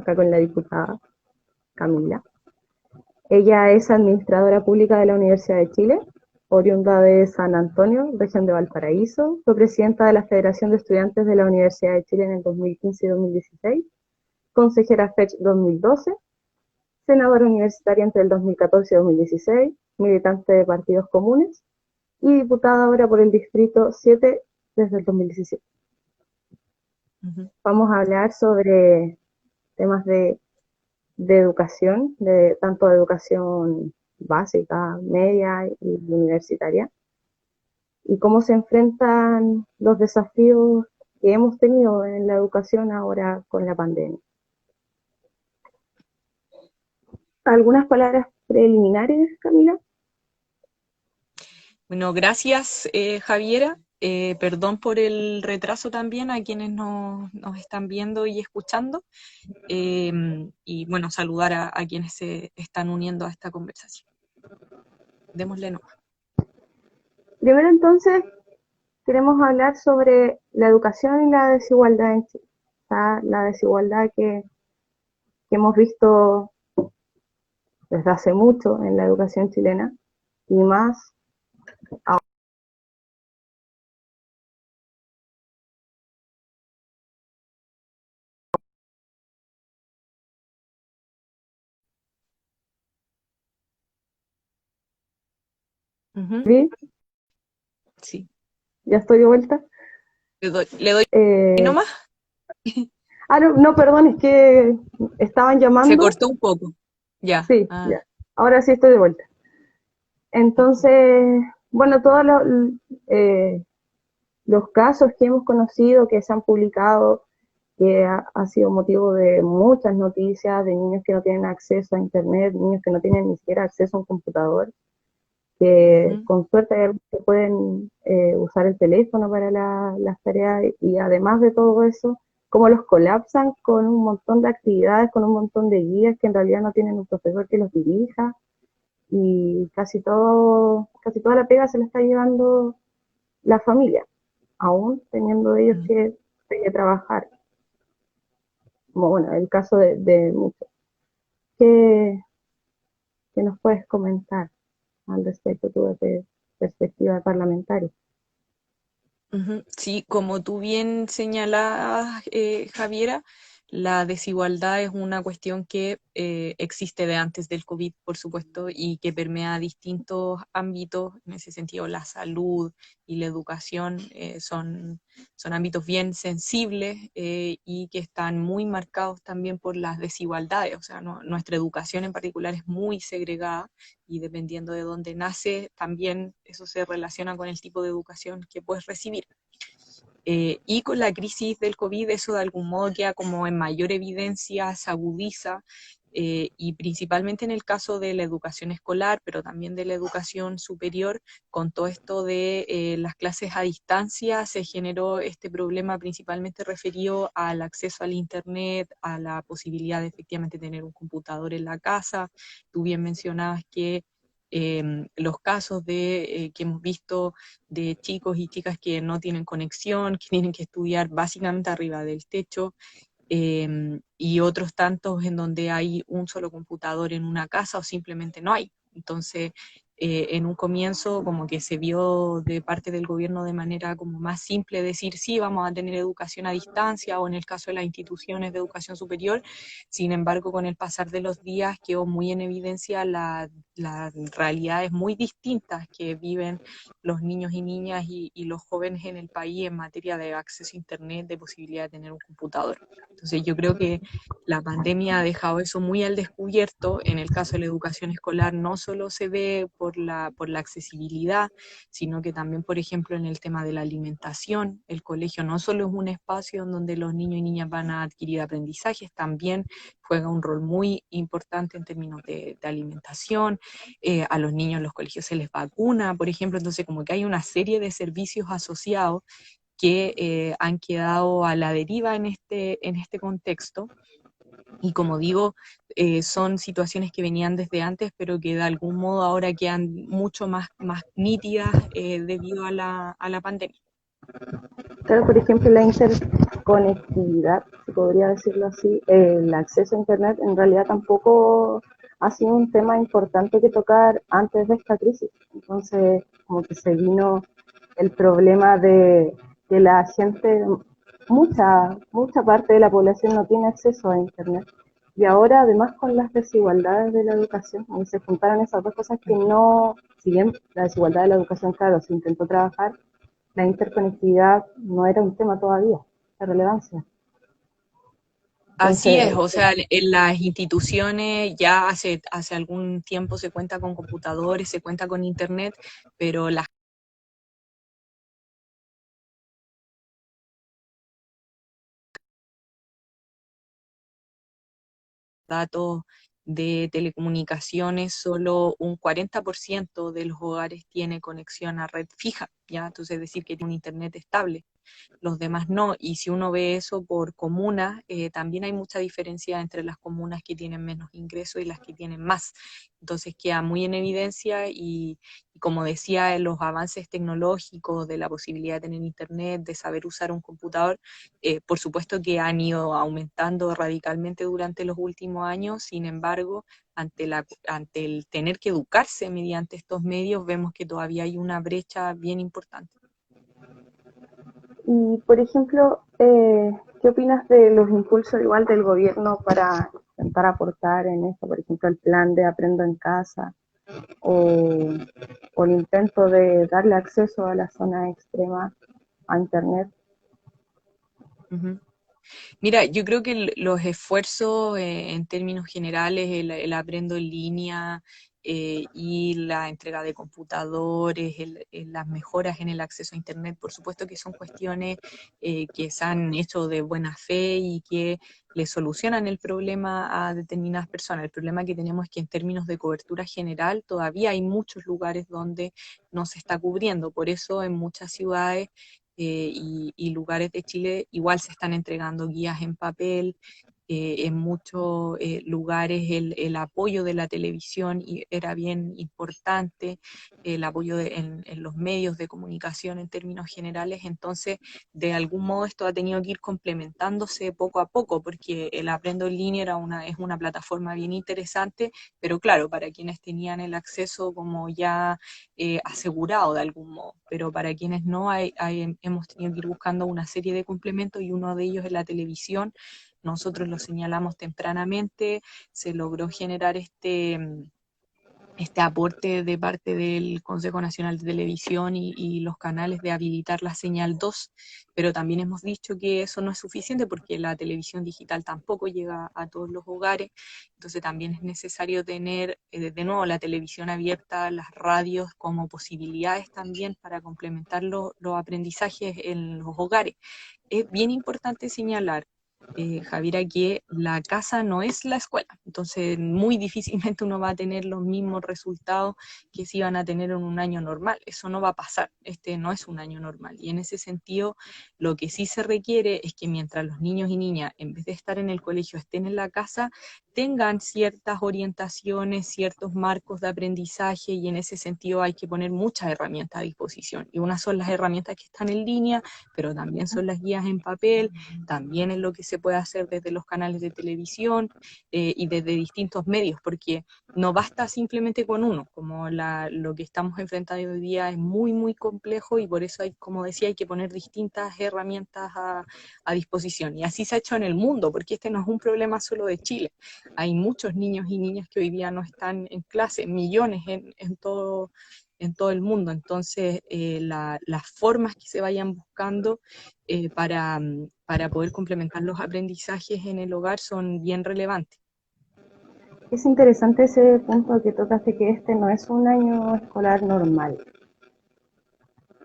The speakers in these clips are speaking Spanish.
acá con la diputada Camila. Ella es administradora pública de la Universidad de Chile, oriunda de San Antonio, región de Valparaíso. Fue presidenta de la Federación de Estudiantes de la Universidad de Chile en el 2015 y 2016, consejera FECH 2012, senadora universitaria entre el 2014 y 2016, militante de partidos comunes y diputada ahora por el Distrito 7 desde el 2017. Vamos a hablar sobre temas de educación, tanto de educación básica, media y universitaria, y cómo se enfrentan los desafíos que hemos tenido en la educación ahora con la pandemia. ¿Algunas palabras preliminares, Camila? Bueno, gracias, Javiera. Perdón por el retraso también a quienes nos están viendo y escuchando. Y bueno, saludar a quienes se están uniendo a esta conversación. Démosle nomás. Primero entonces, queremos hablar sobre la educación y la desigualdad en Chile. La desigualdad que hemos visto desde hace mucho en la educación chilena y más ahora. ¿Sí? Sí. ¿Ya estoy de vuelta? Le doy Eh, nomás. no, perdón, es que estaban Se llamando. cortó un poco. Ya. Sí, ya. Ahora sí estoy de vuelta. Entonces, bueno, todos los casos que hemos conocido, que se han publicado, que ha sido motivo de muchas noticias, de niños que no tienen acceso a internet, niños que no tienen ni siquiera acceso a un computador, que con suerte hay algunos que pueden usar el teléfono para las tareas, y además de todo eso, cómo los colapsan con un montón de actividades, con un montón de guías que en realidad no tienen un profesor que los dirija, y casi toda la pega se la está llevando la familia, aún teniendo ellos que trabajar, como bueno, el caso de muchos. ¿Qué, ¿Qué nos puedes comentar al respecto tú desde perspectiva parlamentaria? Sí, como tú bien señalabas, Javiera, la desigualdad es una cuestión que existe de antes del COVID, por supuesto, y que permea distintos ámbitos. En ese sentido, la salud y la educación son ámbitos bien sensibles y que están muy marcados también por las desigualdades. O sea, nuestra educación en particular es muy segregada y dependiendo de dónde nace, también eso se relaciona con el tipo de educación que puedes recibir. Y con la crisis del COVID eso de algún modo queda como en mayor evidencia, se agudiza, y principalmente en el caso de la educación escolar, pero también de la educación superior, con todo esto de las clases a distancia, se generó este problema principalmente referido al acceso al Internet, a la posibilidad de efectivamente tener un computador en la casa. Tú bien mencionabas que los casos que hemos visto de chicos y chicas que no tienen conexión, que tienen que estudiar básicamente arriba del techo, y otros tantos en donde hay un solo computador en una casa o simplemente no hay. Entonces, en un comienzo como que se vio de parte del gobierno de manera como más simple decir sí, vamos a tener educación a distancia o en el caso de las instituciones de educación superior. Sin embargo, con el pasar de los días quedó muy en evidencia las realidades muy distintas que viven los niños y niñas y los jóvenes en el país en materia de acceso a Internet, de posibilidad de tener un computador. Entonces yo creo que la pandemia ha dejado eso muy al descubierto. En el caso de la educación escolar no solo se ve por la accesibilidad, sino que también, por ejemplo, en el tema de la alimentación, el colegio no solo es un espacio en donde los niños y niñas van a adquirir aprendizajes, también juega un rol muy importante en términos de alimentación. A los niños en los colegios se les vacuna, por ejemplo, entonces como que hay una serie de servicios asociados que han quedado a la deriva en este contexto. Y como digo, son situaciones que venían desde antes, pero que de algún modo ahora quedan mucho más nítidas debido a la pandemia. Claro, por ejemplo, la interconectividad, se podría decirlo así, el acceso a Internet en realidad tampoco ha sido un tema importante que tocar antes de esta crisis. Entonces, como que se vino el problema de que la gente, mucha parte de la población no tiene acceso a Internet. Y ahora, además, con las desigualdades de la educación, se juntaron esas dos cosas que no, si bien la desigualdad de la educación, claro, se intentó trabajar, la interconectividad no era un tema todavía de relevancia. Así es, Entonces, o sea, en las instituciones ya hace algún tiempo se cuenta con computadores, se cuenta con internet, pero las datos de telecomunicaciones, solo un 40% de los hogares tiene conexión a red fija, ¿ya? Entonces, es decir, que tiene un internet estable, los demás no. Y si uno ve eso por comunas, también hay mucha diferencia entre las comunas que tienen menos ingresos y las que tienen más. Entonces queda muy en evidencia y como decía, los avances tecnológicos, de la posibilidad de tener internet, de saber usar un computador, por supuesto que han ido aumentando radicalmente durante los últimos años. Sin embargo, ante el tener que educarse mediante estos medios, vemos que todavía hay una brecha bien importante. y por ejemplo, ¿qué opinas de los impulsos igual del gobierno para intentar aportar en esto? Por ejemplo, el plan de Aprendo en Casa o, o el intento de darle acceso a la zona extrema a Internet. Ujú. Mira, yo creo que los esfuerzos en términos generales, el aprendo en línea y la entrega de computadores, las mejoras en el acceso a Internet, por supuesto que son cuestiones que se han hecho de buena fe y que le solucionan el problema a determinadas personas. El problema que tenemos es que en términos de cobertura general todavía hay muchos lugares donde no se está cubriendo. Por eso en muchas ciudades y lugares de Chile igual se están entregando guías en papel. En muchos lugares el apoyo de la televisión era bien importante, el apoyo en los medios de comunicación en términos generales. Entonces, de algún modo esto ha tenido que ir complementándose poco a poco, porque el Aprendo en Línea es una plataforma bien interesante, pero claro, para quienes tenían el acceso como ya asegurado de algún modo, pero para quienes no, hemos tenido que ir buscando una serie de complementos y uno de ellos es la televisión. Nosotros lo señalamos tempranamente, se logró generar este aporte de parte del Consejo Nacional de Televisión y los canales de habilitar la señal 2, pero también hemos dicho que eso no es suficiente porque la televisión digital tampoco llega a todos los hogares, entonces también es necesario tener de nuevo la televisión abierta, las radios como posibilidades también para complementar los aprendizajes en los hogares. Es bien importante señalar, Javiera, que la casa no es la escuela. Entonces, muy difícilmente uno va a tener los mismos resultados que si van a tener en un año normal. Eso no va a pasar. Este no es un año normal. Y en ese sentido, lo que sí se requiere es que mientras los niños y niñas, en vez de estar en el colegio, estén en la casa, tengan ciertas orientaciones, ciertos marcos de aprendizaje, y en ese sentido hay que poner muchas herramientas a disposición. Y unas son las herramientas que están en línea, pero también son las guías en papel, también es lo que se puede hacer desde los canales de televisión y desde distintos medios, porque no basta simplemente con uno, como lo que estamos enfrentando hoy día es muy, muy complejo y por eso hay, como decía, hay que poner distintas herramientas a disposición. Y así se ha hecho en el mundo, porque este no es un problema solo de Chile. Hay muchos niños y niñas que hoy día no están en clase, millones en todo el mundo. Entonces, las formas que se vayan buscando para poder complementar los aprendizajes en el hogar son bien relevantes. Es interesante ese punto que tocaste, que este no es un año escolar normal.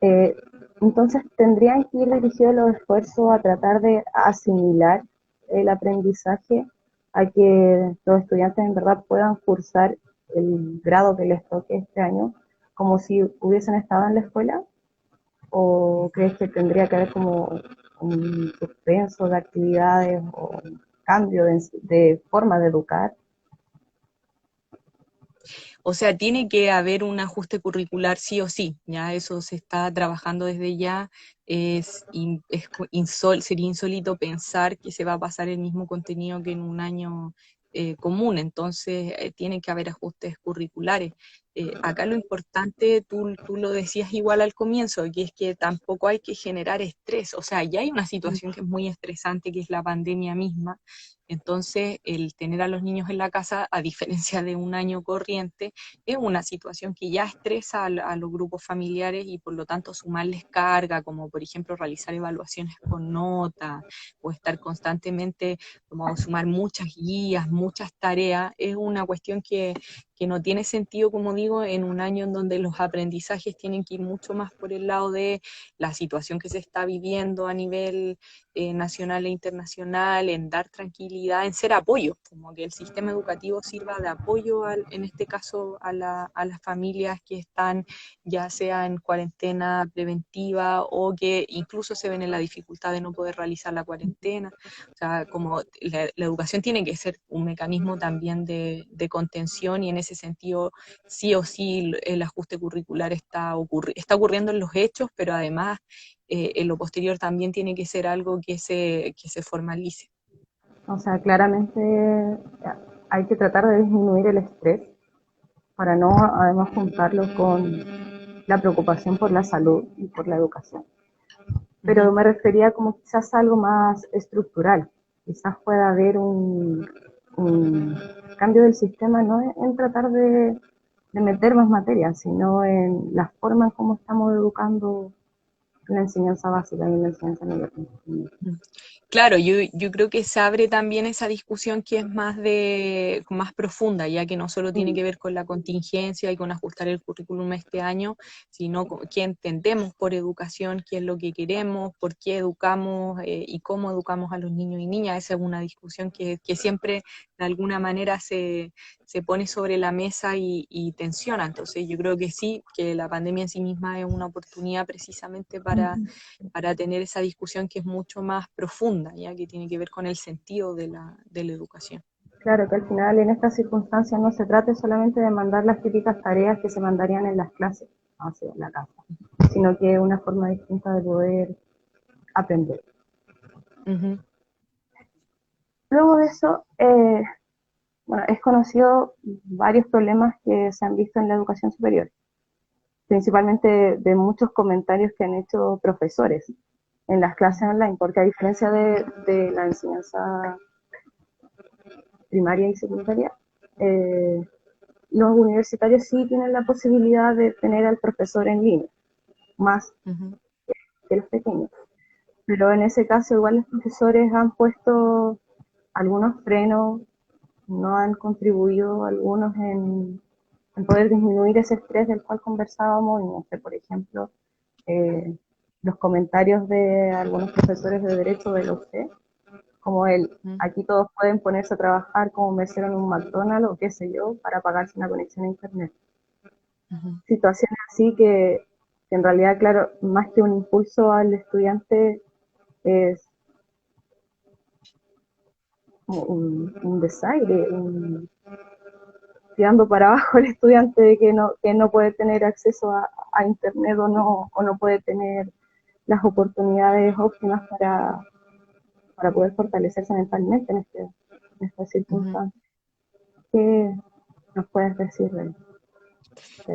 Eh, entonces tendrían que ir dirigidos los esfuerzos a tratar de asimilar el aprendizaje, a que los estudiantes en verdad puedan cursar el grado que les toque este año como si hubiesen estado en la escuela, o crees que tendría que haber como un suspenso de actividades o un cambio de forma de educar? O sea, tiene que haber un ajuste curricular sí o sí, ya eso se está trabajando desde ya. Sería insólito pensar que se va a pasar el mismo contenido que en un año común, entonces tiene que haber ajustes curriculares. Acá lo importante, tú lo decías igual al comienzo, que es que tampoco hay que generar estrés, o sea, ya hay una situación que es muy estresante, que es la pandemia misma, entonces el tener a los niños en la casa, a diferencia de un año corriente, es una situación que ya estresa a los grupos familiares y por lo tanto sumarles carga, como por ejemplo realizar evaluaciones con nota o estar constantemente, como sumar muchas guías, muchas tareas, es una cuestión que no tiene sentido, como digo, en un año en donde los aprendizajes tienen que ir mucho más por el lado de la situación que se está viviendo a nivel nacional e internacional, en dar tranquilidad, en ser apoyo, como que el sistema educativo sirva de apoyo, en este caso, a las familias que están ya sea en cuarentena preventiva o que incluso se ven en la dificultad de no poder realizar la cuarentena. O sea, como la educación tiene que ser un mecanismo también de contención y en ese sentido sí o sí el ajuste curricular está ocurriendo en los hechos, pero además en lo posterior también tiene que ser algo que se formalice. O sea, claramente hay que tratar de disminuir el estrés para no además juntarlo con la preocupación por la salud y por la educación. Pero Ujú. me refería como quizás a algo más estructural. Quizás pueda haber un cambio del sistema, no en tratar de meter más materias, sino en la forma en cómo estamos educando en la enseñanza básica y en la enseñanza media. Claro, yo creo que se abre también esa discusión que es más profunda, ya que no solo tiene que ver con la contingencia y con ajustar el currículum este año, sino con qué entendemos por educación, qué es lo que queremos, por qué educamos y cómo educamos a los niños y niñas. Esa es una discusión que siempre de alguna manera se pone sobre la mesa y tensiona. Entonces yo creo que sí, que la pandemia en sí misma es una oportunidad precisamente para tener esa discusión que es mucho más profunda, ya que tiene que ver con el sentido de la educación. Claro que al final en estas circunstancias no se trate solamente de mandar las típicas tareas que se mandarían en las clases hacia la casa, sino que una forma distinta de poder aprender. Ujú. Luego de eso, bueno, es conocido varios problemas que se han visto en la educación superior, principalmente de muchos comentarios que han hecho profesores en las clases Ujú. online, porque a diferencia de la enseñanza primaria y secundaria, eh, los universitarios sí tienen la posibilidad de tener al profesor en línea, más Ujú. que los pequeños. Pero en ese caso igual los profesores han puesto algunos frenos, no han contribuido algunos en poder disminuir ese estrés del cual conversábamos, y no sé, por ejemplo, eh, los comentarios de algunos profesores de Derecho de la UC, como el, Ujú. aquí todos pueden ponerse a trabajar como mesero en un McDonald's o qué sé yo, para pagarse una conexión a Internet. Ujú. Situaciones así que en realidad, claro, más que un impulso al estudiante, es un desaire, tirando para abajo al estudiante de que no puede tener acceso a Internet o no puede tener las oportunidades óptimas para poder fortalecerse mentalmente en esta Ujú. circunstancia. ¿Qué nos puedes decir de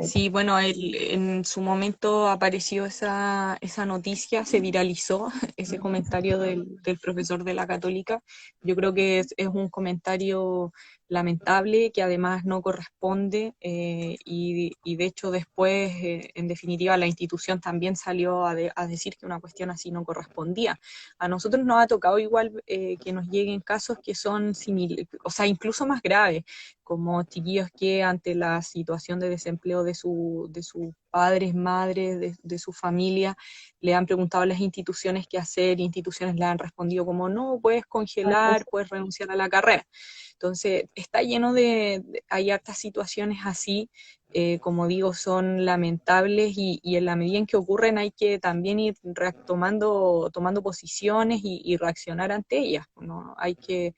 Sí, bueno, en su momento apareció esa noticia, se viralizó ese comentario del profesor de la Católica. Yo creo que es un comentario lamentable que además no corresponde y de hecho después, en definitiva, la institución también salió a decir que una cuestión así no correspondía. A nosotros nos ha tocado igual que nos lleguen casos que son similares, o sea, incluso más graves como chiquillos que ante la situación de desempleo de sus padres, madres, de su familia, le han preguntado a las instituciones qué hacer, y instituciones le han respondido como no, puedes congelar, eso? puedes renunciar a la carrera. Entonces, está lleno hay hartas situaciones así, como digo, son lamentables y en la medida en que ocurren hay que también ir tomando posiciones y reaccionar ante ellas, ¿no? Hay que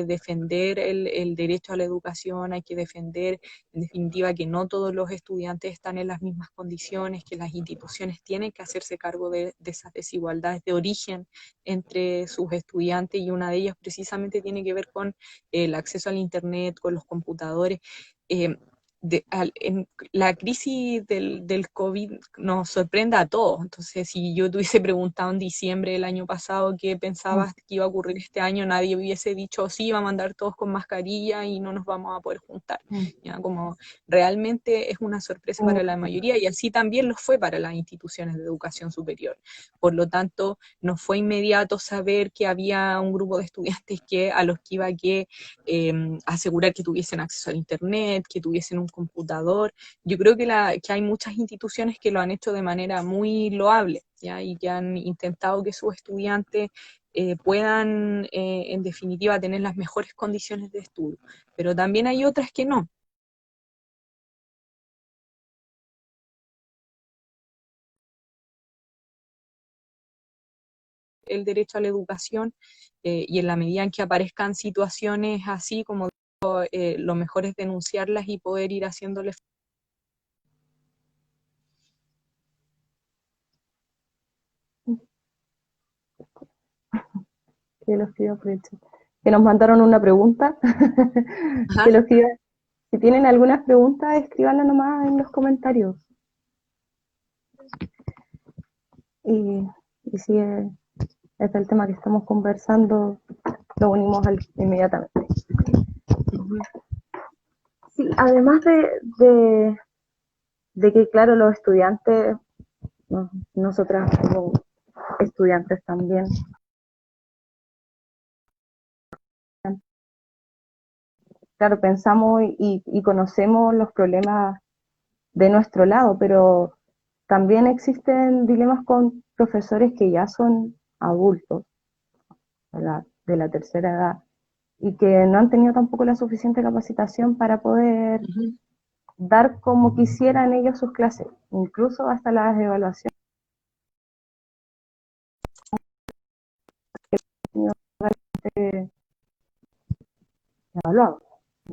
defender el derecho a la educación, hay que defender, en definitiva, que no todos los estudiantes están en las mismas condiciones, que las instituciones tienen que hacerse cargo de esas desigualdades de origen entre sus estudiantes, y una de ellas precisamente tiene que ver con el acceso al Internet, con los computadores. Eh, la crisis del COVID nos sorprende a todos. Entonces, si yo te hubiese preguntado en diciembre del año pasado qué Mm, pensabas que iba a ocurrir este año, nadie hubiese dicho, sí, va a mandar todos con mascarilla y no nos vamos a poder juntar. mm, ¿Ya? Como realmente es una sorpresa para la mm. mayoría, y así también lo fue para las instituciones de educación superior. Por lo tanto, no fue inmediato saber que había un grupo de estudiantes a los que iba a asegurar que tuviesen acceso al Internet, que tuviesen un computador. Yo creo que hay muchas instituciones que lo han hecho de manera muy loable, ¿ya? Y que han intentado que sus estudiantes puedan, en definitiva, tener las mejores condiciones de estudio. Pero también hay otras que no. El derecho a la educación, y en la medida en que aparezcan situaciones así, como digo, lo mejor es denunciarlas y poder ir haciéndoles. Que los pido por el chat. Que nos mandaron una pregunta. Ajá. Que los pido. Si tienen algunas preguntas, escríbanla nomás en los comentarios. Y, y si es el tema que estamos conversando, lo unimos inmediatamente. Sí, además de que, claro, los estudiantes, nosotras como estudiantes también, claro, pensamos y conocemos los problemas de nuestro lado, pero también existen dilemas con profesores que ya son adultos, de la tercera edad, y que no han tenido tampoco la suficiente capacitación para poder Uh-huh. dar como quisieran ellos sus clases, incluso hasta las evaluaciones evaluados,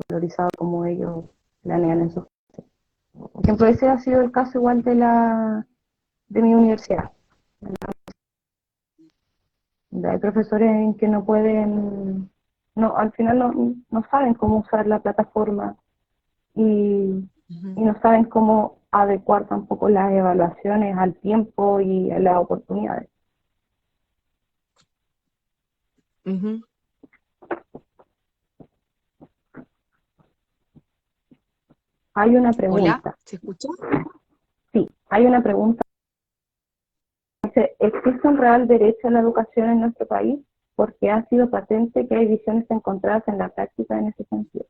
valorizados como ellos planean en sus. Por ejemplo, ese ha sido el caso igual de mi universidad. Hay profesores en que no pueden, no, al final no saben cómo usar la plataforma y, Uh-huh. y no saben cómo adecuar tampoco las evaluaciones al tiempo y a las oportunidades. Uh-huh. Hay una Hola, pregunta, ¿se escucha? sí, hay una pregunta. Dice, ¿existe un real derecho a la educación en nuestro país? Porque ha sido patente que hay visiones encontradas en la práctica en ese sentido.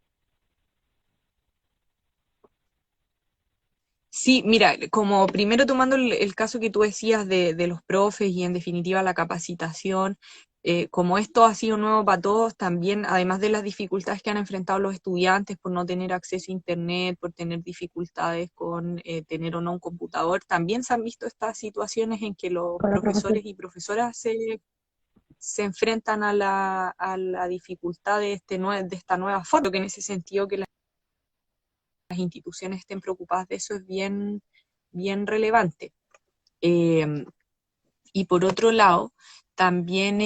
Sí, mira, como primero tomando el caso que tú decías de los profes y en definitiva la capacitación, como esto ha sido nuevo para todos, también además de las dificultades que han enfrentado los estudiantes por no tener acceso a Internet, por tener dificultades con tener o no un computador, también se han visto estas situaciones en que los Con la profesores profesión. y profesoras se enfrentan a la dificultad de esta nueva forma, que en ese sentido que las instituciones estén preocupadas de eso es bien relevante. Eh, y por otro lado, también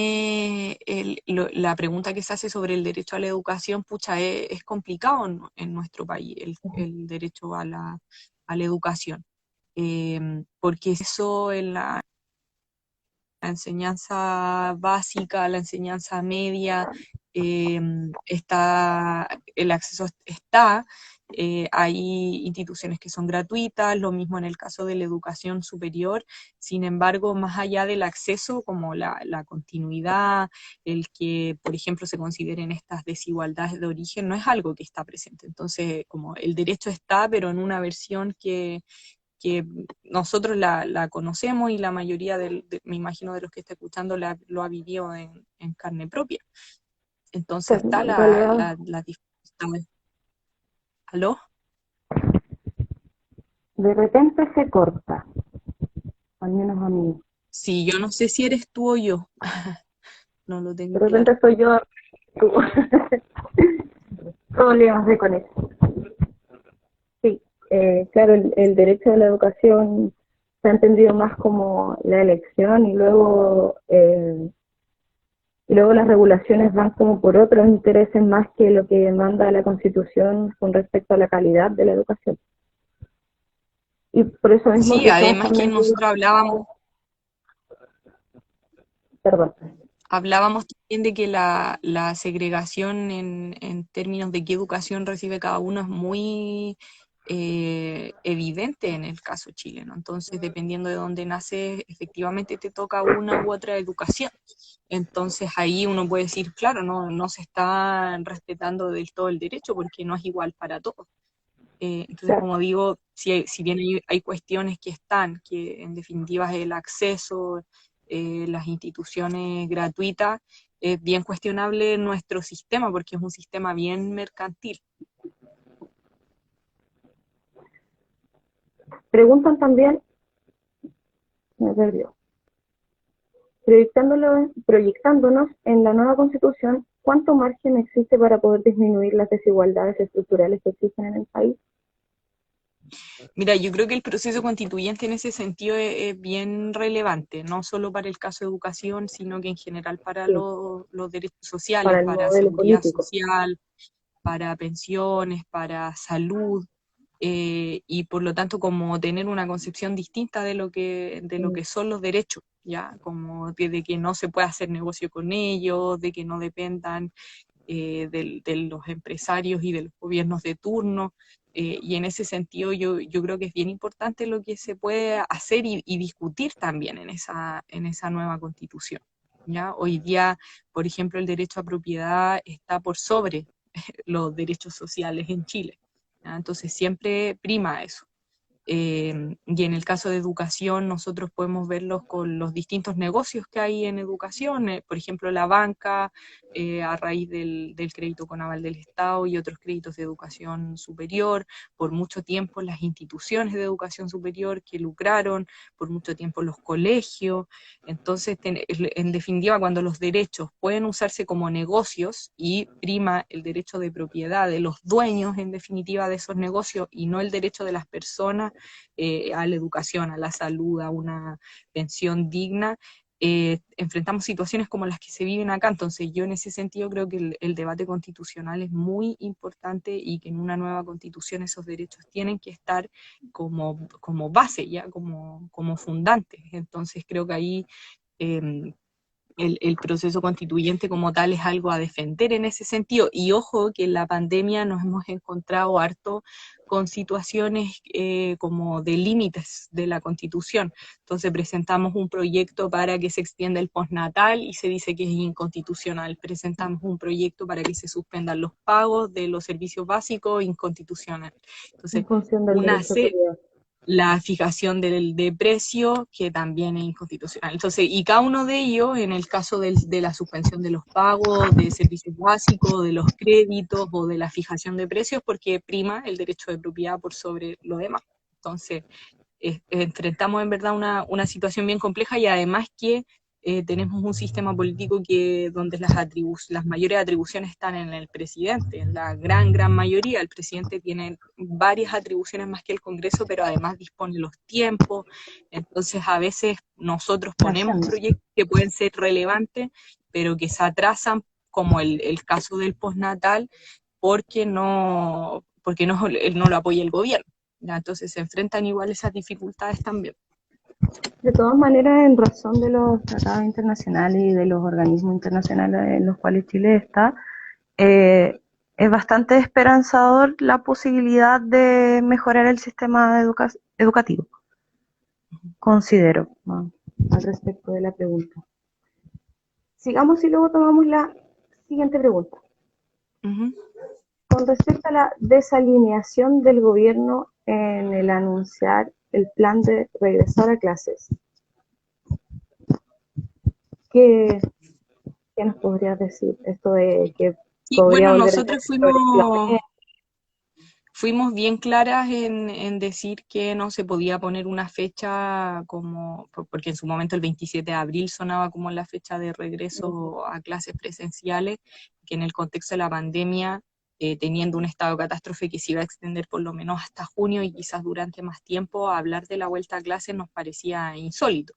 la pregunta que se hace sobre el derecho a la educación, pucha, es complicado en nuestro país, el derecho a la educación. Porque eso en la enseñanza básica, la enseñanza media, eh, el acceso está, hay instituciones que son gratuitas, lo mismo en el caso de la educación superior. Sin embargo, más allá del acceso, como la continuidad, el que, por ejemplo, se consideren estas desigualdades de origen, no es algo que está presente. Entonces, como el derecho está, pero en una versión que nosotros la conocemos y la mayoría, me imagino, de los que está escuchando lo ha vivido en carne propia. Entonces Pues está en realidad, la dificultad. ¿Aló? De repente se corta, al menos a mí. Sí, yo no sé si eres tú o yo, no lo De tengo claro. repente soy yo, tú. Problemas de conexión. Sí, claro, el derecho a la educación se ha entendido más como la elección y luego las regulaciones van como por otros intereses más que lo que demanda la Constitución con respecto a la calidad de la educación. Y por eso mismo Sí, quizás además que también digo, nosotros perdón, hablábamos también de que la segregación en términos de qué educación recibe cada uno es muy evidente en el caso chileno. Entonces, dependiendo de dónde naces, efectivamente te toca una u otra educación. Entonces, ahí uno puede decir, claro, no se está respetando del todo el derecho porque no es igual para todos. Entonces, claro, como digo, si bien hay cuestiones que están, que en definitiva es el acceso, las instituciones gratuitas, es bien cuestionable nuestro sistema porque es un sistema bien mercantil. preguntan también, me perdió, proyectándonos en la nueva Constitución, ¿cuánto margen existe para poder disminuir las desigualdades estructurales que existen en el país? Mira, yo creo que el proceso constituyente en ese sentido es bien relevante, no solo para el caso de educación, sino que en general para Sí, los derechos sociales, para el para modelo seguridad político. social, para pensiones, para salud, y por lo tanto como tener una concepción distinta de lo Mm, que son los derechos, ya, como de que no se puede hacer negocio con ellos, de que no dependan de los empresarios y de los gobiernos de turno. Y en ese sentido yo creo que es bien importante lo que se puede hacer y discutir también en esa nueva constitución. ¿Ya? Hoy día, por ejemplo, el derecho a propiedad está por sobre los derechos sociales en Chile. ¿Ya? Entonces siempre prima eso. Y en el caso de educación, nosotros podemos verlos con los distintos negocios que hay en educación, por ejemplo, la banca, a raíz del crédito con aval del Estado y otros créditos de educación superior, por mucho tiempo las instituciones de educación superior que lucraron, por mucho tiempo los colegios. Entonces, en definitiva, cuando los derechos pueden usarse como negocios y prima el derecho de propiedad de los dueños, en definitiva, de esos negocios y no el derecho de las personas a la educación, a la salud, a una pensión digna, enfrentamos situaciones como las que se viven acá. Entonces yo en ese sentido creo que el debate constitucional es muy importante y que en una nueva constitución esos derechos tienen que estar como base, ya como fundantes. Entonces creo que ahí eh, el proceso constituyente como tal es algo a defender en ese sentido. Y ojo que en la pandemia nos hemos encontrado harto con situaciones como de límites de la constitución. Entonces presentamos un proyecto para que se extienda el postnatal y se dice que es inconstitucional. Presentamos un proyecto para que se suspendan los pagos de los servicios básicos, inconstitucional. en Entonces, función del una derecho de propiedad. la fijación de precio, que también es inconstitucional. Entonces, y cada uno de ellos, en el caso de la suspensión de los pagos, de servicios básicos, de los créditos o de la fijación de precios, porque prima el derecho de propiedad por sobre lo demás. Entonces, enfrentamos en verdad una situación bien compleja y además que tenemos un sistema político donde las mayores atribuciones están en el presidente, en la gran mayoría. El presidente tiene varias atribuciones más que el Congreso, pero además dispone los tiempos. Entonces, a veces nosotros La ponemos agenda. proyectos que pueden ser relevantes, pero que se atrasan, como el caso del postnatal, porque no lo apoya el gobierno. ¿Ya? Entonces se enfrentan igual esas dificultades también. De todas maneras, en razón de los tratados internacionales y de los organismos internacionales en los cuales Chile está, es bastante esperanzador la posibilidad de mejorar el sistema educativo, considero, ¿no? Al respecto de la pregunta. Sigamos y luego tomamos la siguiente pregunta. Uh -huh. Con respecto a la desalineación del gobierno en el anunciar el plan de regresar a clases, ¿qué, qué nos podrías decir? Esto de que Y podría bueno, volver a nosotros clases progresivamente. fuimos bien claras en decir que no se podía poner una fecha como, porque en su momento el 27 de abril sonaba como la fecha de regreso a clases presenciales, que en el contexto de la pandemia, teniendo un estado de catástrofe que se iba a extender por lo menos hasta junio y quizás durante más tiempo, hablar de la vuelta a clases nos parecía insólito.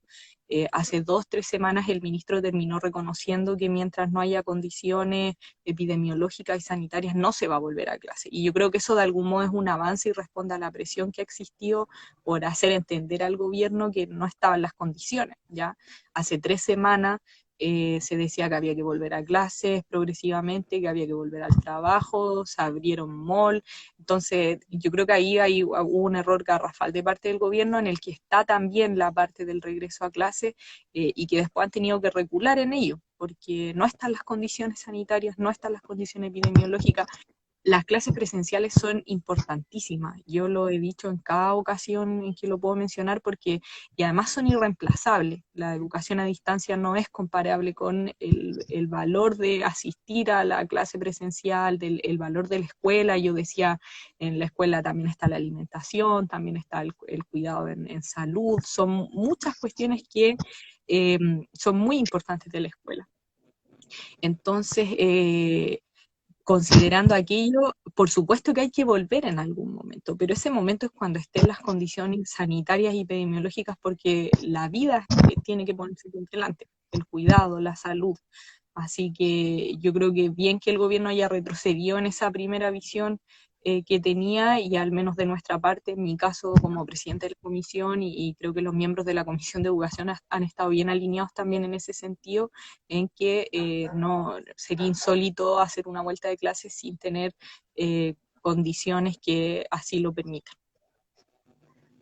Hace 2, 3 semanas el ministro terminó reconociendo que mientras no haya condiciones epidemiológicas y sanitarias no se va a volver a clase. Y yo creo que eso de algún modo es un avance y responde a la presión que ha existido por hacer entender al gobierno que no estaban las condiciones. ¿Ya? Hace 3 semanas se decía que había que volver a clases progresivamente, que había que volver al trabajo, se abrieron mall. Entonces, yo creo que ahí hubo un error garrafal de parte del gobierno en el que está también la parte del regreso a clase, y que después han tenido que recular en ello, porque no están las condiciones sanitarias, no están las condiciones epidemiológicas. Las clases presenciales son importantísimas, yo lo he dicho en cada ocasión en que lo puedo mencionar, porque y además son irreemplazables. La educación a distancia no es comparable con el valor de asistir a la clase presencial, el valor de la escuela. Yo decía, en la escuela también está la alimentación, también está el cuidado en salud, son muchas cuestiones que son muy importantes de la escuela. Entonces, considerando aquello, por supuesto que hay que volver en algún momento, pero ese momento es cuando estén las condiciones sanitarias y epidemiológicas, porque la vida tiene que ponerse por delante, el cuidado, la salud. Así que yo creo que bien que el gobierno haya retrocedido en esa primera visión que tenía, y al menos de nuestra parte, en mi caso como presidente de la comisión, y creo que los miembros de la Comisión de Educación han estado bien alineados también en ese sentido, en que no sería insólito hacer una vuelta de clases sin tener condiciones que así lo permitan.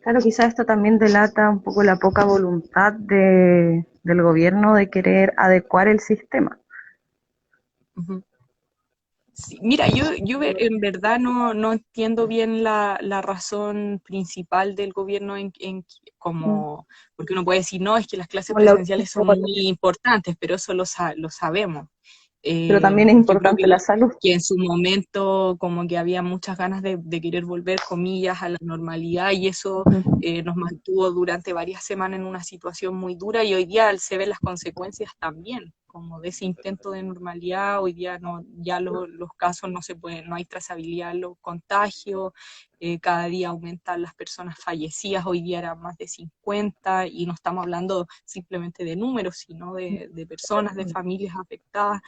Claro, quizás esto también delata un poco la poca voluntad del gobierno de querer adecuar el sistema. Uh-huh. Sí, mira, yo en verdad no entiendo bien la razón principal del gobierno como, porque uno puede decir, no, es que las clases Como la presenciales urgencia son muy importantes, pero eso lo sabemos. pero también es Yo creo importante la salud. que en su momento como que había muchas ganas de querer volver, comillas, a la normalidad, y eso nos mantuvo durante varias semanas en una situación muy dura, y hoy día se ven las consecuencias también, como de ese intento de normalidad. Hoy día no, ya los casos no se pueden, no hay trazabilidad en los contagios, cada día aumentan las personas fallecidas, hoy día eran más de 50, y no estamos hablando simplemente de números, sino de personas, de familias afectadas.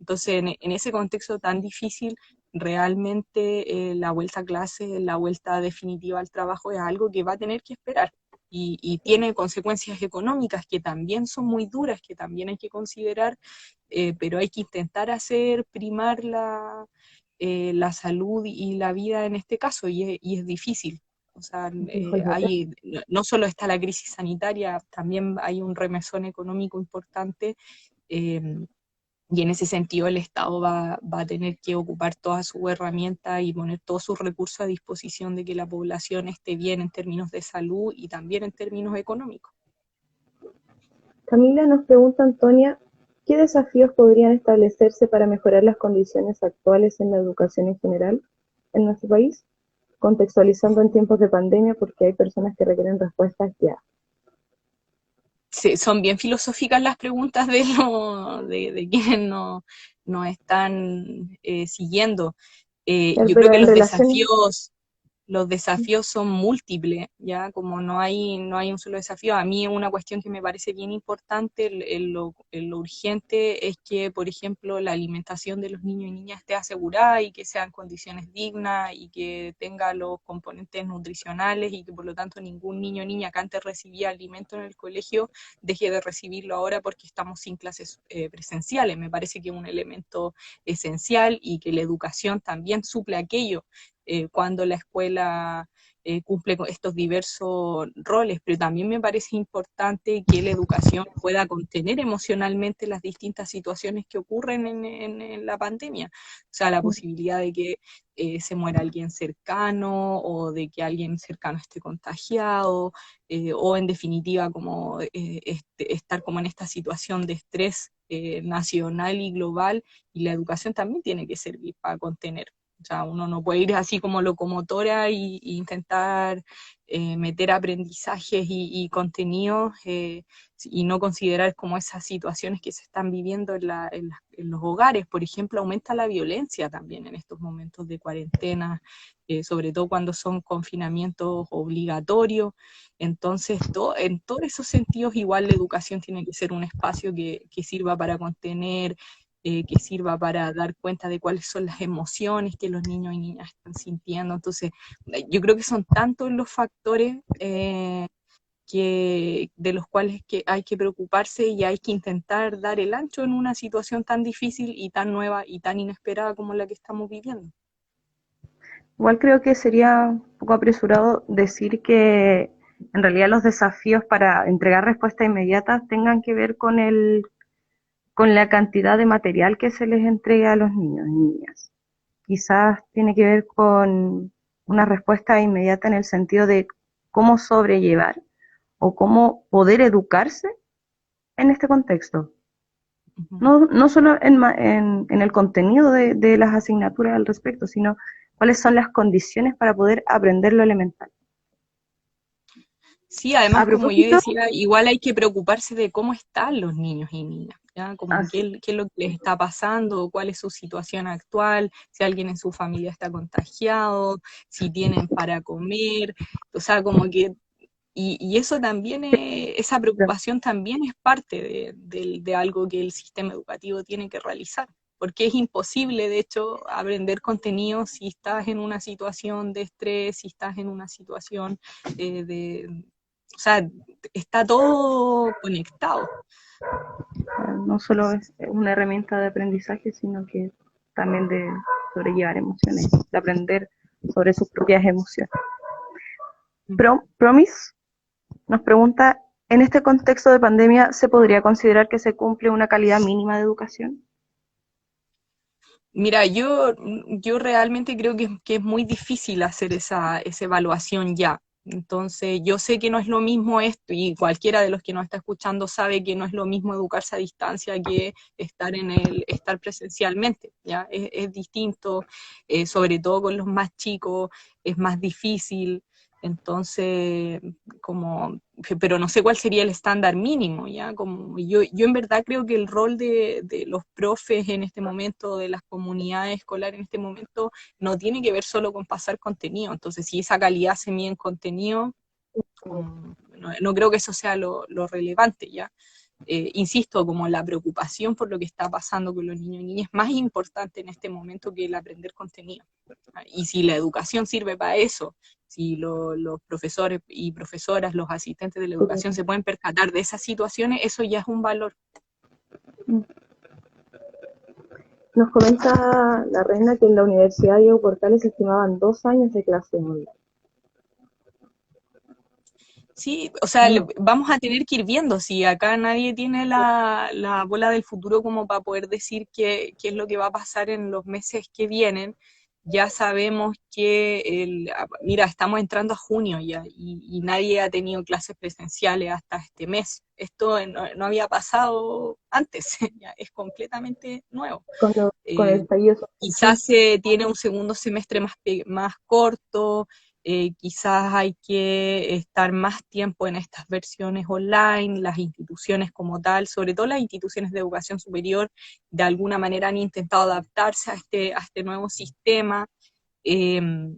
Entonces, en ese contexto tan difícil, realmente la vuelta a clase, la vuelta definitiva al trabajo es algo que va a tener que esperar. Y tiene consecuencias económicas que también son muy duras, que también hay que considerar, pero hay que intentar hacer primar la salud y la vida en este caso, y es difícil. O sea, no solo está la crisis sanitaria, también hay un remesón económico importante, eh, y en ese sentido el Estado va a tener que ocupar todas sus herramientas y poner todos sus recursos a disposición de que la población esté bien en términos de salud y también en términos económicos. Camila, nos pregunta Antonia, ¿qué desafíos podrían establecerse para mejorar las condiciones actuales en la educación en general en nuestro país? Contextualizando en tiempos de pandemia, porque hay personas que requieren respuestas ya. Sí, son bien filosóficas las preguntas de quienes nos están siguiendo. Yo creo Pero que en relación, los desafíos son múltiples, ya como no hay un solo desafío. A mí una cuestión que me parece bien importante, lo urgente, es que, por ejemplo, la alimentación de los niños y niñas esté asegurada y que sean condiciones dignas y que tenga los componentes nutricionales, y que por lo tanto ningún niño o niña que antes recibía alimento en el colegio deje de recibirlo ahora porque estamos sin clases presenciales. Me parece que es un elemento esencial, y que la educación también suple aquello cuando la escuela cumple con estos diversos roles, pero también me parece importante que la educación pueda contener emocionalmente las distintas situaciones que ocurren en la pandemia. O sea, la posibilidad de que se muera alguien cercano, o de que alguien cercano esté contagiado, o en definitiva como estar como en esta situación de estrés nacional y global, y la educación también tiene que servir para contener. O sea, uno no puede ir así como locomotora y intentar meter aprendizajes y contenidos y no considerar como esas situaciones que se están viviendo en los hogares. Por ejemplo, aumenta la violencia también en estos momentos de cuarentena, sobre todo cuando son confinamientos obligatorios. Entonces, en todos esos sentidos, igual la educación tiene que ser un espacio que sirva para contener, que sirva para dar cuenta de cuáles son las emociones que los niños y niñas están sintiendo. Entonces, yo creo que son tantos los factores de los cuales que hay que preocuparse y hay que intentar dar el ancho en una situación tan difícil y tan nueva y tan inesperada como la que estamos viviendo. Igual creo que sería un poco apresurado decir que en realidad los desafíos para entregar respuestas inmediatas tengan que ver con la cantidad de material que se les entrega a los niños y niñas. Quizás tiene que ver con una respuesta inmediata en el sentido de cómo sobrellevar o cómo poder educarse en este contexto. Uh -huh. No solo en el contenido de las asignaturas al respecto, sino cuáles son las condiciones para poder aprender lo elemental. Sí, A además, como yo propósito, decía, igual hay que preocuparse de cómo están los niños y niñas, ¿ya? Como así, qué es lo que les está pasando, cuál es su situación actual, si alguien en su familia está contagiado, si tienen para comer, o sea, como que, y eso también, esa preocupación también es parte de algo que el sistema educativo tiene que realizar, porque es imposible, de hecho, aprender contenido si estás en una situación de estrés, si estás en una situación o sea, está todo conectado. no solo es una herramienta de aprendizaje, sino que también de sobrellevar emociones, de aprender sobre sus propias emociones. Promise nos pregunta, ¿en este contexto de pandemia se podría considerar que se cumple una calidad mínima de educación? Mira, yo realmente creo que es muy difícil hacer esa evaluación ya. Entonces, yo sé que no es lo mismo esto, y cualquiera de los que nos está escuchando sabe que no es lo mismo educarse a distancia que estar presencialmente, ¿ya? Es distinto, sobre todo con los más chicos, es más difícil. Entonces, pero no sé cuál sería el estándar mínimo, ¿ya? Como yo en verdad creo que el rol de los profes en este momento, de las comunidades escolares en este momento, no tiene que ver solo con pasar contenido. Entonces, si esa calidad se mide en contenido, no creo que eso sea lo relevante, ¿ya? Insisto, como la preocupación por lo que está pasando con los niños y niñas es más importante en este momento que el aprender contenido. Y si la educación sirve para eso, si los profesores y profesoras, los asistentes de la educación se pueden percatar de esas situaciones, eso ya es un valor. Nos comenta la reina que en la Universidad Diego Portales se estimaban 2 años de clase online. Sí, o sea, vamos a tener que ir viendo si acá nadie tiene la bola del futuro como para poder decir qué es lo que va a pasar en los meses que vienen. Ya sabemos que, mira, estamos entrando a junio ya y nadie ha tenido clases presenciales hasta este mes. Esto no había pasado antes, ya es completamente nuevo. Con el estallido social. Quizás se tiene un segundo semestre más corto, quizás hay que estar más tiempo en estas versiones online, las instituciones como tal, sobre todo las instituciones de educación superior, de alguna manera han intentado adaptarse a este nuevo sistema, eh,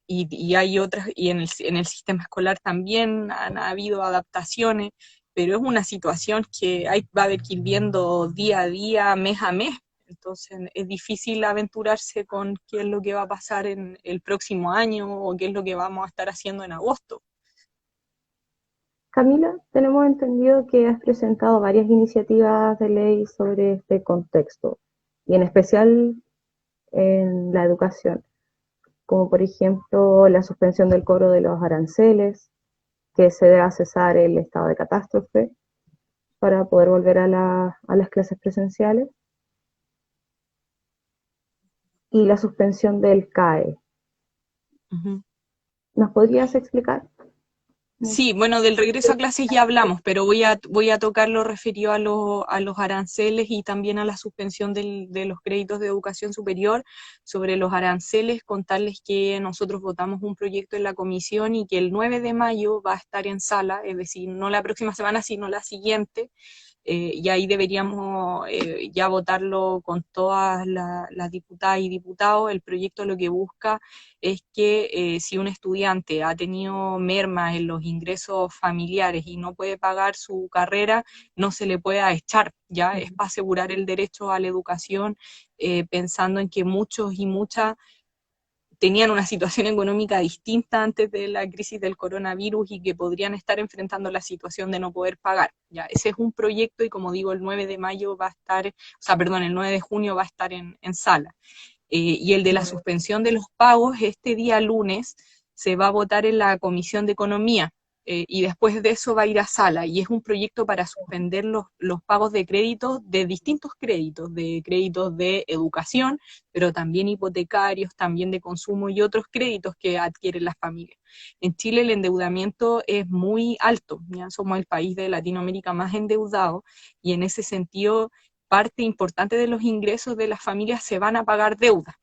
y hay otras, y en el sistema escolar también han habido adaptaciones, pero es una situación que va a haber que ir viendo día a día, mes a mes. Entonces es difícil aventurarse con qué es lo que va a pasar en el próximo año o qué es lo que vamos a estar haciendo en agosto. Camila, tenemos entendido que has presentado varias iniciativas de ley sobre este contexto, y en especial en la educación, como por ejemplo la suspensión del cobro de los aranceles, que se deba cesar el estado de catástrofe para poder volver a las clases presenciales, y la suspensión del CAE. Uh -huh. ¿Nos podrías explicar? Sí, bueno, del regreso a clases ya hablamos, pero voy a tocar lo referido a los aranceles y también a la suspensión de los créditos de educación superior. Sobre los aranceles, contarles que nosotros votamos un proyecto en la comisión y que el 9 de mayo va a estar en sala, es decir, no la próxima semana, sino la siguiente, y ahí deberíamos ya votarlo con todas las diputadas y diputados. El proyecto lo que busca es que si un estudiante ha tenido mermas en los ingresos familiares y no puede pagar su carrera, no se le pueda echar, ya es para asegurar el derecho a la educación, pensando en que muchos y muchas tenían una situación económica distinta antes de la crisis del coronavirus y que podrían estar enfrentando la situación de no poder pagar. Ya, ese es un proyecto y como digo, el 9 de mayo va a estar, o sea, perdón, el 9 de junio va a estar en sala. Y el de la suspensión de los pagos, este día lunes, se va a votar en la Comisión de Economía. Y después de eso va a ir a sala, y es un proyecto para suspender los pagos de créditos, de distintos créditos de educación, pero también hipotecarios, también de consumo y otros créditos que adquieren las familias. En Chile el endeudamiento es muy alto, ya somos el país de Latinoamérica más endeudado, y en ese sentido parte importante de los ingresos de las familias se van a pagar deuda.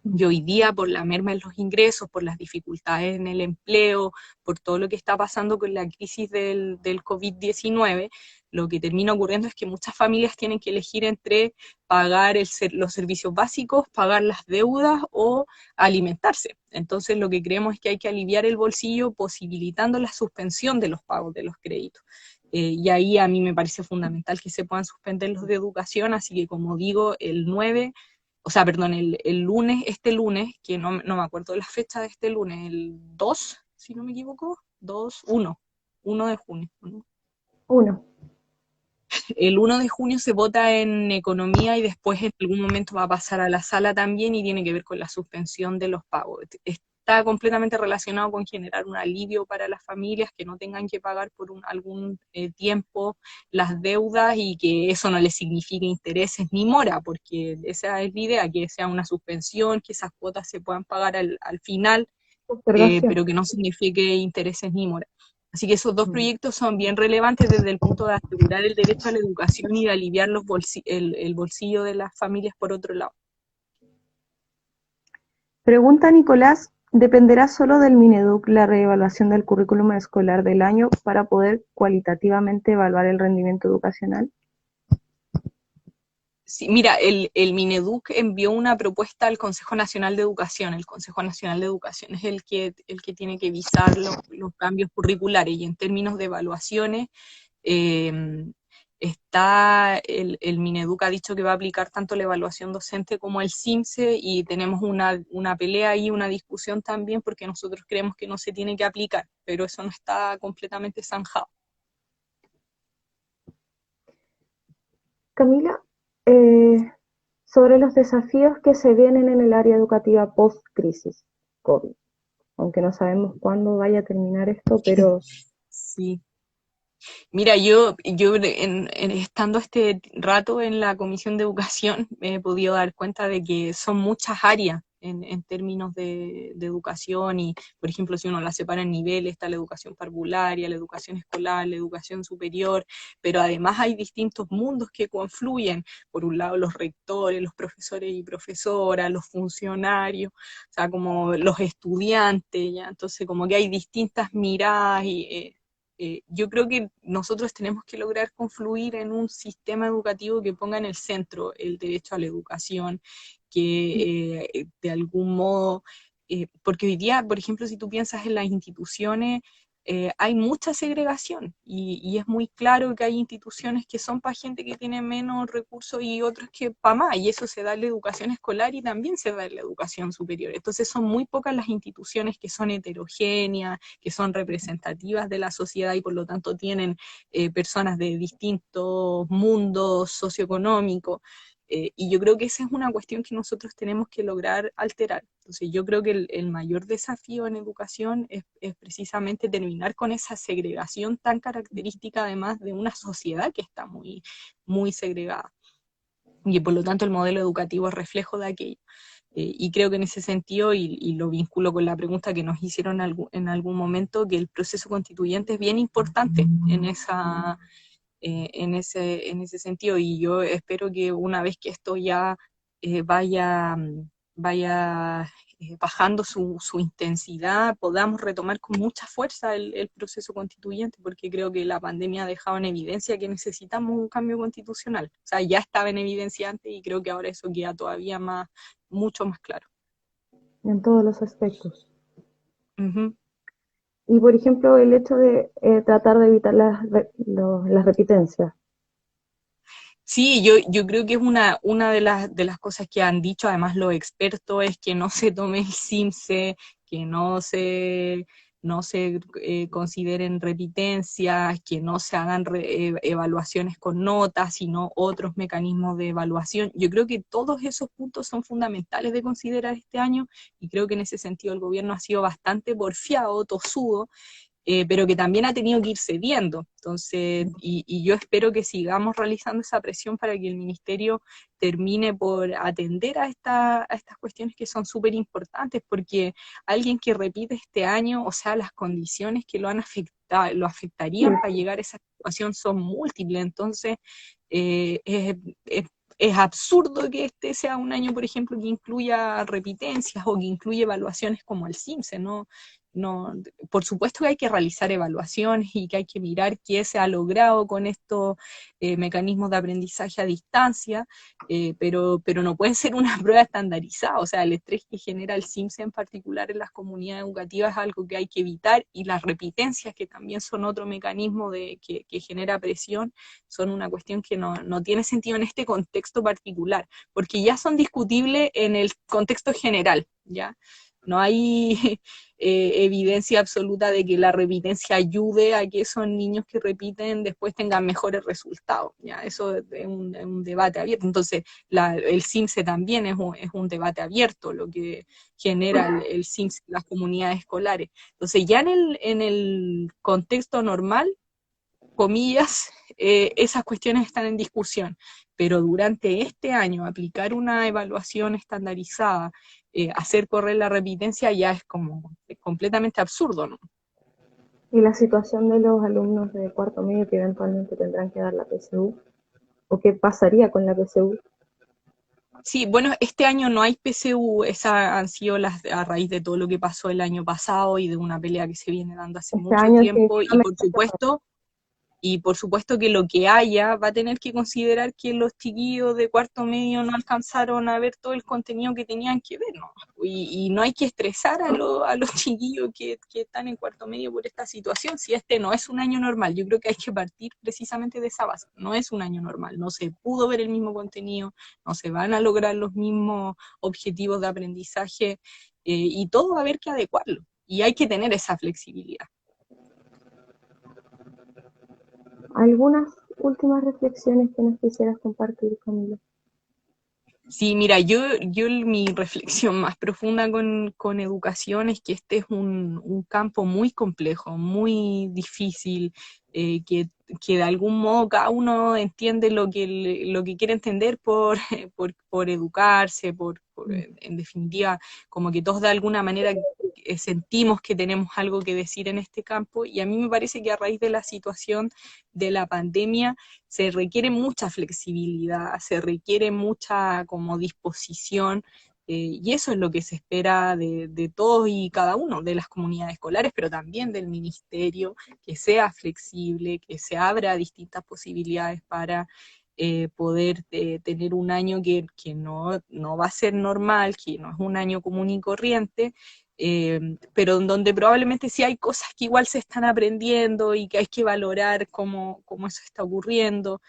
Y hoy día, por la merma en los ingresos, por las dificultades en el empleo, por todo lo que está pasando con la crisis del COVID-19, lo que termina ocurriendo es que muchas familias tienen que elegir entre pagar los servicios básicos, pagar las deudas o alimentarse. Entonces, lo que creemos es que hay que aliviar el bolsillo posibilitando la suspensión de los pagos de los créditos. Y ahí a mí me parece fundamental que se puedan suspender los de educación, así que como digo, el 9, o sea, perdón, el lunes, este lunes, que no me acuerdo de la fecha de este lunes, el 2 si no me equivoco, 2 1 de junio, ¿no? Uno. El 1 de junio se vota en economía y después en algún momento va a pasar a la sala también y tiene que ver con la suspensión de los pagos. Está completamente relacionado con generar un alivio para las familias que no tengan que pagar por algún tiempo las deudas y que eso no les signifique intereses ni mora, porque esa es la idea, que sea una suspensión, que esas cuotas se puedan pagar al final, Postergación. pero que no signifique intereses ni mora. Así que esos dos proyectos son bien relevantes desde el punto de asegurar el derecho a la educación y de aliviar el bolsillo de las familias por otro lado. Pregunta Nicolás, ¿dependerá solo del Mineduc la reevaluación del currículum escolar del año para poder cualitativamente evaluar el rendimiento educacional? Sí, mira, el Mineduc envió una propuesta al Consejo Nacional de Educación. El Consejo Nacional de Educación es el que tiene que visar los cambios curriculares y en términos de evaluaciones, eh, el Mineduc ha dicho que va a aplicar tanto la evaluación docente como el CIMSE y tenemos una pelea y una discusión también porque nosotros creemos que no se tiene que aplicar, pero eso no está completamente zanjado. Camila, sobre los desafíos que se vienen en el área educativa post-crisis COVID, aunque no sabemos cuándo vaya a terminar esto, pero Sí. Mira, estando este rato en la Comisión de Educación, me he podido dar cuenta de que son muchas áreas en términos de educación y, por ejemplo, si uno la separa en niveles, está la educación parvularia, la educación escolar, la educación superior, pero además hay distintos mundos que confluyen. Por un lado, los rectores, los profesores y profesoras, los funcionarios, o sea, como los estudiantes, ¿ya? Entonces, como que hay distintas miradas y yo creo que nosotros tenemos que lograr confluir en un sistema educativo que ponga en el centro el derecho a la educación, que de algún modo, porque hoy día, por ejemplo, si tú piensas en las instituciones, hay mucha segregación y es muy claro que hay instituciones que son para gente que tiene menos recursos y otras que para más, y eso se da en la educación escolar y también se da en la educación superior. Entonces son muy pocas las instituciones que son heterogéneas, que son representativas de la sociedad y por lo tanto tienen personas de distintos mundos socioeconómicos. Y yo creo que esa es una cuestión que nosotros tenemos que lograr alterar. Entonces yo creo que el mayor desafío en educación es precisamente terminar con esa segregación tan característica además de una sociedad que está muy segregada. Y por lo tanto el modelo educativo es reflejo de aquello. Y creo que en ese sentido, y lo vinculo con la pregunta que nos hicieron en algún momento, que el proceso constituyente es bien importante en ese sentido, y yo espero que una vez que esto ya vaya bajando su intensidad, podamos retomar con mucha fuerza el proceso constituyente, porque creo que la pandemia ha dejado en evidencia que necesitamos un cambio constitucional. O sea, ya estaba en evidencia antes y creo que ahora eso queda todavía mucho más claro. en todos los aspectos. Uh-huh. Y por ejemplo, el hecho de tratar de evitar las repitencias. Sí, yo creo que es una de las cosas que han dicho, además los expertos, es que no se tome el CIMSE, que no se consideren repitencias, que no se hagan evaluaciones con notas, sino otros mecanismos de evaluación. Yo creo que todos esos puntos son fundamentales de considerar este año, y creo que en ese sentido el gobierno ha sido bastante porfiado, tosudo, pero que también ha tenido que ir cediendo. Entonces, y yo espero que sigamos realizando esa presión para que el ministerio termine por atender a estas cuestiones que son súper importantes, porque alguien que repite este año, o sea, las condiciones que lo afectarían para llegar a esa situación son múltiples. Entonces, eh, es, es absurdo que este sea un año, por ejemplo, que incluya repitencias o que incluya evaluaciones como el CIMSE, ¿no? No, por supuesto que hay que realizar evaluaciones y que hay que mirar qué se ha logrado con estos mecanismos de aprendizaje a distancia, pero no puede ser una prueba estandarizada. O sea, el estrés que genera el CIMSE en particular en las comunidades educativas es algo que hay que evitar, y las repitencias, que también son otro mecanismo que genera presión, son una cuestión que no tiene sentido en este contexto particular, porque ya son discutibles en el contexto general, ¿ya? No hay evidencia absoluta de que la repitencia ayude a que esos niños que repiten después tengan mejores resultados. ¿Ya? Eso es un debate abierto. Entonces, el CIMSE también es un debate abierto, lo que genera el CIMSE en las comunidades escolares. Entonces, ya en el contexto normal, comillas, esas cuestiones están en discusión, pero durante este año aplicar una evaluación estandarizada, hacer correr la repitencia, ya es como completamente absurdo, ¿no? Y la situación de los alumnos de cuarto medio que eventualmente tendrán que dar la PSU, o qué pasaría con la PSU. Sí, bueno, este año no hay PSU, esas han sido a raíz de todo lo que pasó el año pasado y de una pelea que se viene dando hace Este mucho año tiempo, definitivamente. y por supuesto que lo que haya va a tener que considerar que los chiquillos de cuarto medio no alcanzaron a ver todo el contenido que tenían que ver, ¿no? Y no hay que estresar a los chiquillos que están en cuarto medio por esta situación, si este no es un año normal. Yo creo que hay que partir precisamente de esa base. No es un año normal, no se pudo ver el mismo contenido, no se van a lograr los mismos objetivos de aprendizaje, y todo va a haber que adecuarlo. Y hay que tener esa flexibilidad. Algunas últimas reflexiones que nos quisieras compartir, Camila. Sí, mira, mi reflexión más profunda con educación es que este es un campo muy complejo, muy difícil, que de algún modo cada uno entiende lo que quiere entender por educarse, en definitiva, como que todos de alguna manera sentimos que tenemos algo que decir en este campo, y a mí me parece que a raíz de la situación de la pandemia, se requiere mucha flexibilidad, se requiere mucha como disposición, y eso es lo que se espera de todos y cada uno, de las comunidades escolares, pero también del ministerio, que sea flexible, que se abra distintas posibilidades para poder tener un año que no va a ser normal, que no es un año común y corriente, pero en donde probablemente sí hay cosas que igual se están aprendiendo y que hay que valorar cómo eso está ocurriendo.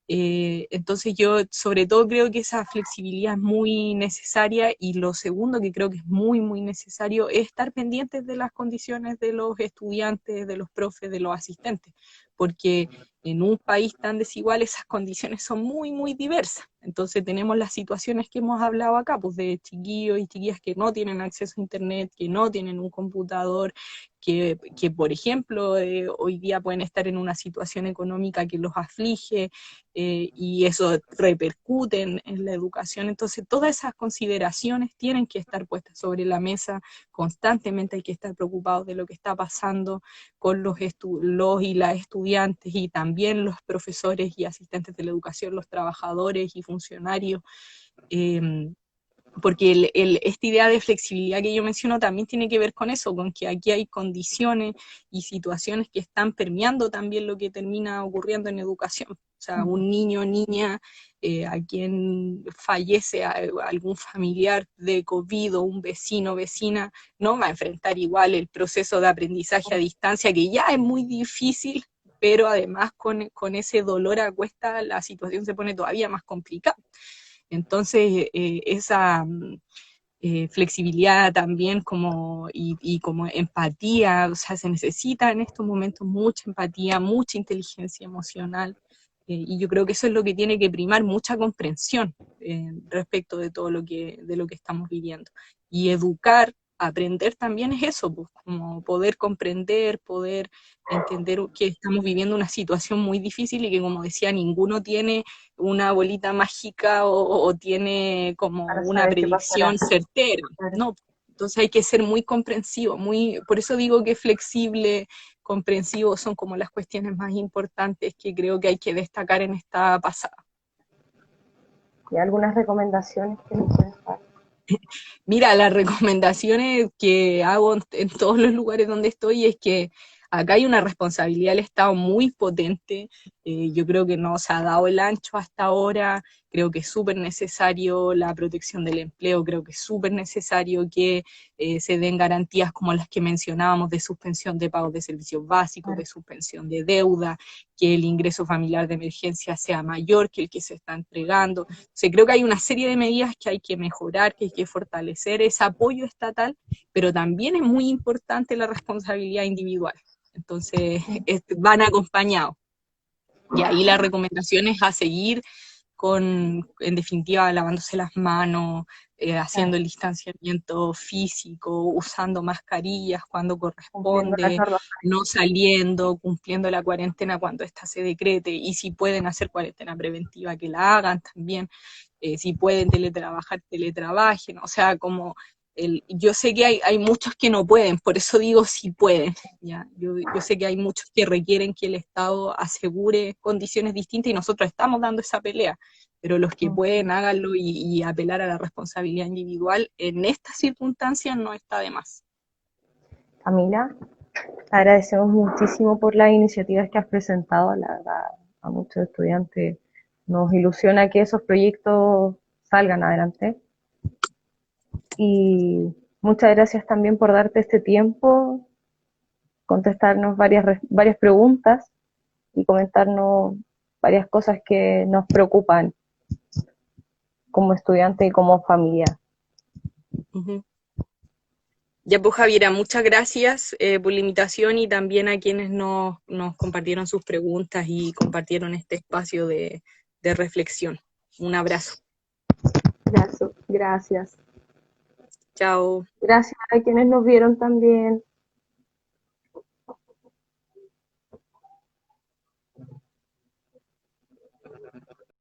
Entonces yo sobre todo creo que esa flexibilidad es muy necesaria, y lo segundo que creo que es muy, muy necesario es estar pendientes de las condiciones de los estudiantes, de los profes, de los asistentes, porque en un país tan desigual esas condiciones son muy, muy diversas. Entonces tenemos las situaciones que hemos hablado acá, pues de chiquillos y chiquillas que no tienen acceso a internet, que no tienen un computador, que por ejemplo, hoy día pueden estar en una situación económica que los aflige, y eso repercute en la educación. Entonces todas esas consideraciones tienen que estar puestas sobre la mesa constantemente, hay que estar preocupados de lo que está pasando con los y las estudiantes y también los profesores y asistentes de la educación, los trabajadores y funcionarios, porque esta idea de flexibilidad que yo menciono también tiene que ver con eso, con que aquí hay condiciones y situaciones que están permeando también lo que termina ocurriendo en educación. O sea, un niño o niña a quien fallece algún familiar de COVID o un vecino o vecina, no va a enfrentar igual el proceso de aprendizaje a distancia, que ya es muy difícil, pero además con ese dolor a cuesta la situación se pone todavía más complicada. Entonces, esa flexibilidad también y como empatía, o sea, se necesita en estos momentos mucha empatía, mucha inteligencia emocional, y yo creo que eso es lo que tiene que primar, mucha comprensión respecto de todo de lo que estamos viviendo. Y educar, aprender también es eso, pues, como poder comprender, poder entender que estamos viviendo una situación muy difícil y que, como decía, ninguno tiene una bolita mágica o tiene como para una saber qué pasará. predicción certera, Claro. ¿no? Entonces hay que ser muy comprensivo, por eso digo que flexible, comprensivo son como las cuestiones más importantes que creo que hay que destacar en esta pasada. ¿Y algunas recomendaciones que nos puedes dar? Mira, las recomendaciones que hago en todos los lugares donde estoy es que acá hay una responsabilidad del Estado muy potente. Yo creo que no se ha dado el ancho hasta ahora, creo que es súper necesario la protección del empleo, creo que es súper necesario que se den garantías como las que mencionábamos de suspensión de pagos de servicios básicos, Claro. de suspensión de deuda, que el ingreso familiar de emergencia sea mayor que el que se está entregando. Entonces, creo que hay una serie de medidas que hay que mejorar, que hay que fortalecer ese apoyo estatal, pero también es muy importante la responsabilidad individual. Entonces, van acompañados. Y ahí la recomendación es a seguir en definitiva, lavándose las manos, haciendo Claro. el distanciamiento físico, usando mascarillas cuando Cumpliendo las corresponde, normas. no saliendo, cumpliendo la cuarentena cuando ésta se decrete, y si pueden hacer cuarentena preventiva, que la hagan también, si pueden teletrabajar, teletrabajen, o sea, como yo sé que hay muchos que no pueden, por eso digo si pueden, ¿ya? Yo sé que hay muchos que requieren que el Estado asegure condiciones distintas y nosotros estamos dando esa pelea, pero los que pueden háganlo y apelar a la responsabilidad individual en estas circunstancias no está de más. Camila, agradecemos muchísimo por las iniciativas que has presentado. La verdad, a muchos estudiantes nos ilusiona que esos proyectos salgan adelante. Y muchas gracias también por darte este tiempo, contestarnos varias preguntas y comentarnos varias cosas que nos preocupan como estudiante y como familia. Uh-huh. Ya pues Javiera, muchas gracias por la invitación y también a quienes nos compartieron sus preguntas y compartieron este espacio de reflexión. Un abrazo. Gracias. Gracias. Chao. Gracias a quienes nos vieron también.